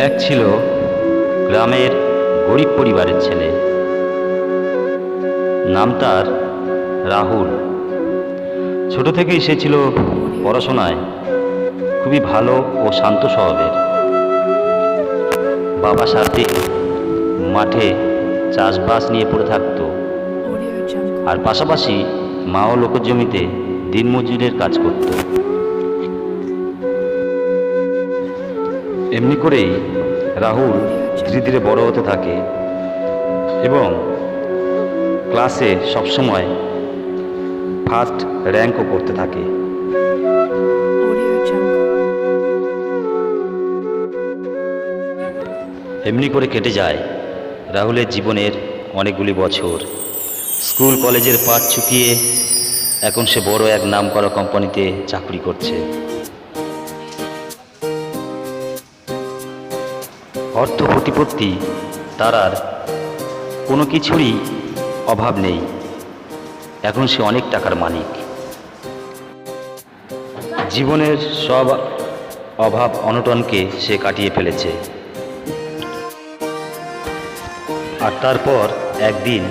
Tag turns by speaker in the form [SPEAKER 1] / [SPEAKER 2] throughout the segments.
[SPEAKER 1] এক ছিল গ্রামের গরিব পরিবারের ছেলে। নাম তার রাহুল। ছোট থেকেই সে ছিল পড়াশোনায় খুবই ভালো ও শান্ত স্বভাবের। বাবা সাথে মাঠে চাষবাস নিয়ে পড়ে থাকত, আর পাশাপাশি মাও লোকের জমিতে দিনমজুরের কাজ করত। এমনি করেই রাহুল ধীরে ধীরে বড় হতে থাকে এবং ক্লাসে সবসময় ফার্স্ট র্যাঙ্কও করতে থাকে। এমনি করে কেটে যায় রাহুলের জীবনের অনেকগুলি বছর। স্কুল কলেজের পাঠ চুকিয়ে এখন সে বড় এক নামকরা কোম্পানিতে চাকরি করছে। অর্থ প্রতিপত্তি তার আর কোনো কিছুরই অভাব নেই। এখন সে অনেক টাকার মালিক। জীবনের সব অভাব অনটনকে সে কাটিয়ে ফেলেছে। আর তারপর একদিন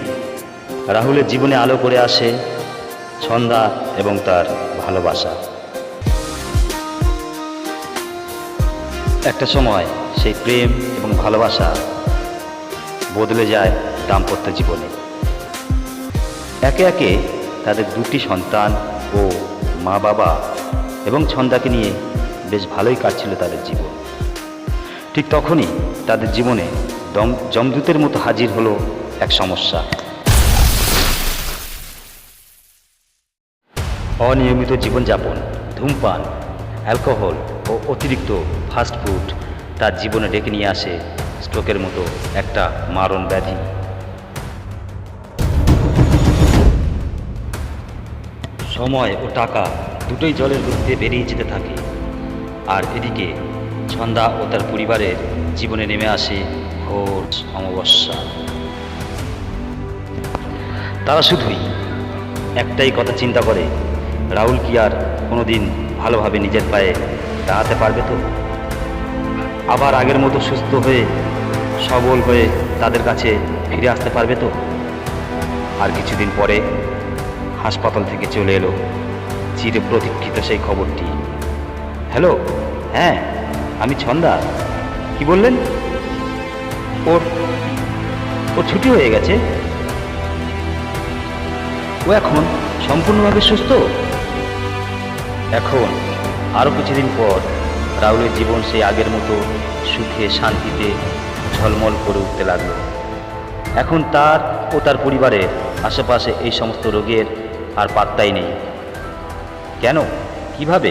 [SPEAKER 1] রাহুলের জীবনে আলো করে আসে ছন্দা এবং তার ভালোবাসা। একটা সময় সেই প্রেম এবং ভালোবাসা বদলে যায় দাম্পত্য জীবনে। একে একে তাদের দুটি সন্তান ও মা বাবা এবং ছন্দাকে নিয়ে বেশ ভালোই কাটছিল তাদের জীবন। ঠিক তখনই তাদের জীবনে যমদূতের মতো হাজির হলো এক সমস্যা। অনিয়মিত জীবনযাপন, ধূমপান, অ্যালকোহল ও অতিরিক্ত ফাস্টফুড তার জীবনে ডেকে নিয়ে আসে স্ট্রোকের মতো একটা মারণ ব্যাধি। সময় ও টাকা দুটোই জলের গতিতে বেরিয়ে যেতে থাকে। আর এদিকে ছন্দা ও তার পরিবারের জীবনে নেমে আসে ঘোর অমাবস্যা। তারা শুধুই একটাই কথা চিন্তা করে, রাহুল কি আর কোনোদিন ভালোভাবে নিজের পায়ে দাঁড়াতে পারবে তো? আবার আগের মতো সুস্থ হয়ে সবল হয়ে তাদের কাছে ফিরে আসতে পারবে তো? আর কিছুদিন পরে হাসপাতাল থেকে চলে এলো চির প্রতীক্ষিত সেই খবরটি। হ্যালো, হ্যাঁ আমি ছন্দা। কি বললেন? ওর ছুটি হয়ে গেছে, ও এখন সম্পূর্ণভাবে সুস্থ। এখন আরও কিছুদিন পর রাহুলের জীবন সেই আগের মতো সুখে শান্তিতে ঝলমল করে উঠতে লাগলো। এখন তার ও তার পরিবারের আশেপাশে এই সমস্ত রোগের আর পাত্তাই নেই। কেন, কিভাবে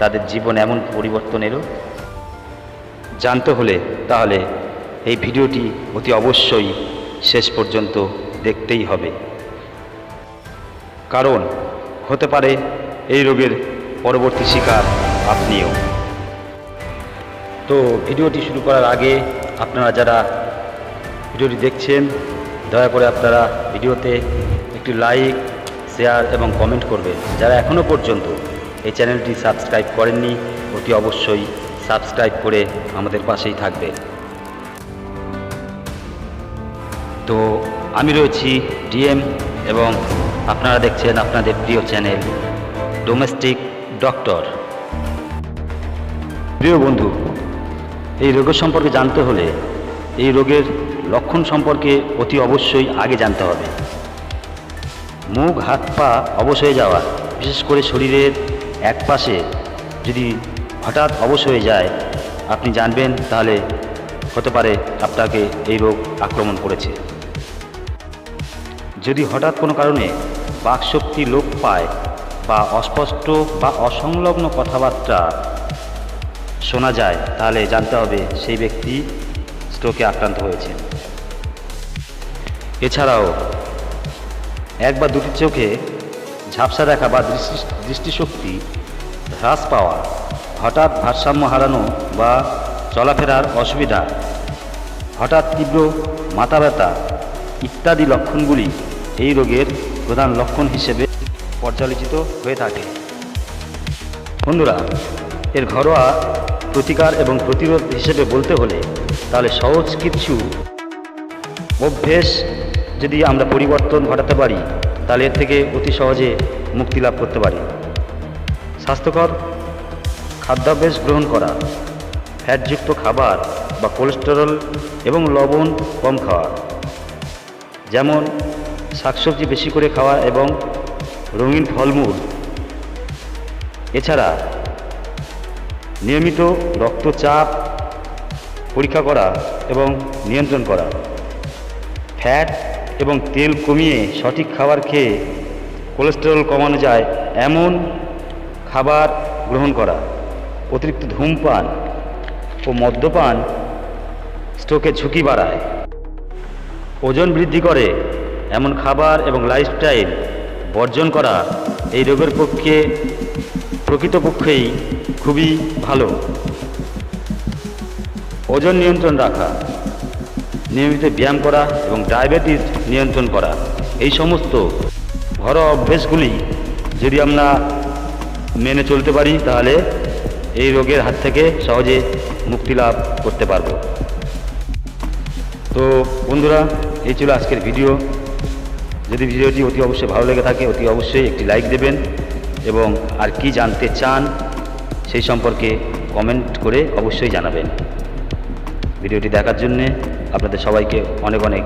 [SPEAKER 1] তাদের জীবন এমন পরিবর্তন এলো? জানতে হলে তাহলে এই ভিডিওটি অতি অবশ্যই শেষ পর্যন্ত দেখতেই হবে, কারণ হতে পারে এই রোগের পরবর্তী শিকার আপনিও। তো ভিডিওটি শুরু করার আগে আপনারা যারা ভিডিওটি দেখছেন, দয়া করে আপনারা ভিডিওতে একটি লাইক, শেয়ার এবং কমেন্ট করবেন। যারা এখনও পর্যন্ত এই চ্যানেলটি সাবস্ক্রাইব করেননি, অতি অবশ্যই সাবস্ক্রাইব করে আমাদের পাশেই থাকবে। তো আমি রয়েছি ডিএম এবং আপনারা দেখছেন আপনাদের প্রিয় চ্যানেল ডোমেস্টিক ডক্টর। প্রিয় বন্ধু, এই রোগের সম্পর্কে জানতে হলে এই রোগের লক্ষণ সম্পর্কে অতি অবশ্যই আগে জানতে হবে। মুখ, হাত, পা অবশ হয়ে যাওয়া, বিশেষ করে শরীরের এক পাশে যদি হঠাৎ অবশ হয়ে যায়, আপনি জানবেন তাহলে হতে পারে আপনাকে এই রোগ আক্রমণ করেছে। যদি হঠাৎ কোনো কারণে বাকশক্তি লোপ পায় বা অস্পষ্ট বা অসংলগ্ন কথাবার্তা শোনা যায়, তাহলে জানতে হবে সেই ব্যক্তি স্ট্রোকে আক্রান্ত হয়েছে। এছাড়াও এক বা দুটি চোখে ঝাপসা দেখা বা দৃষ্টিশক্তি হ্রাস পাওয়া, হঠাৎ ভারসাম্য হারানো বা চলাফেরার অসুবিধা, হঠাৎ তীব্র মাথা ব্যথা ইত্যাদি লক্ষণগুলি এই রোগের প্রধান লক্ষণ হিসেবে পর্যালোচিত হয়ে থাকে। বন্ধুরা, এর ঘরোয়া প্রতিকার এবং প্রতিরোধ হিসেবে বলতে হলে তাহলে সহজ কিছু অভ্যেস যদি আমরা পরিবর্তন ঘটাতে পারি তাহলে এর থেকে অতি সহজে মুক্তি লাভ করতে পারি। স্বাস্থ্যকর খাদ্যাভ্যাস গ্রহণ করা, ফ্যাটযুক্ত খাবার বা কোলেস্টেরল এবং লবণ কম খাওয়া, যেমন শাকসবজি বেশি করে খাওয়া এবং রঙিন ফলমূল। এছাড়া নিয়মিত রক্তচাপ পরীক্ষা করা এবং নিয়ন্ত্রণ করা, ফ্যাট এবং তেল কমিয়ে সঠিক খাবার খেয়ে কোলেস্টেরল কমানো যায় এমন খাবার গ্রহণ করা, অতিরিক্ত ধূমপান ও মদ্যপান স্ট্রোকের ঝুঁকি বাড়ায়, ওজন বৃদ্ধি করে এমন খাবার এবং লাইফস্টাইল বর্জন করা এই রোগের পক্ষে প্রকৃতপক্ষেই খুবই ভালো। ওজন নিয়ন্ত্রণ রাখা, নিয়মিত ব্যায়াম করা এবং ডায়াবেটিস নিয়ন্ত্রণ করা, এই সমস্ত ঘরোয়া অভ্যেসগুলি যদি আমরা মেনে চলতে পারি তাহলে এই রোগের হাত থেকে সহজে মুক্তি লাভ করতে পারব। তো বন্ধুরা, এই ছিল আজকের ভিডিও। যদি ভিডিওটি অতি অবশ্যই ভালো লেগে থাকে অতি অবশ্যই একটি লাইক দেবেন এবং আর কি জানতে চান সেই সম্পর্কে কমেন্ট করে অবশ্যই জানাবেন। ভিডিওটি দেখার জন্যে আপনাদের সবাইকে অনেক অনেক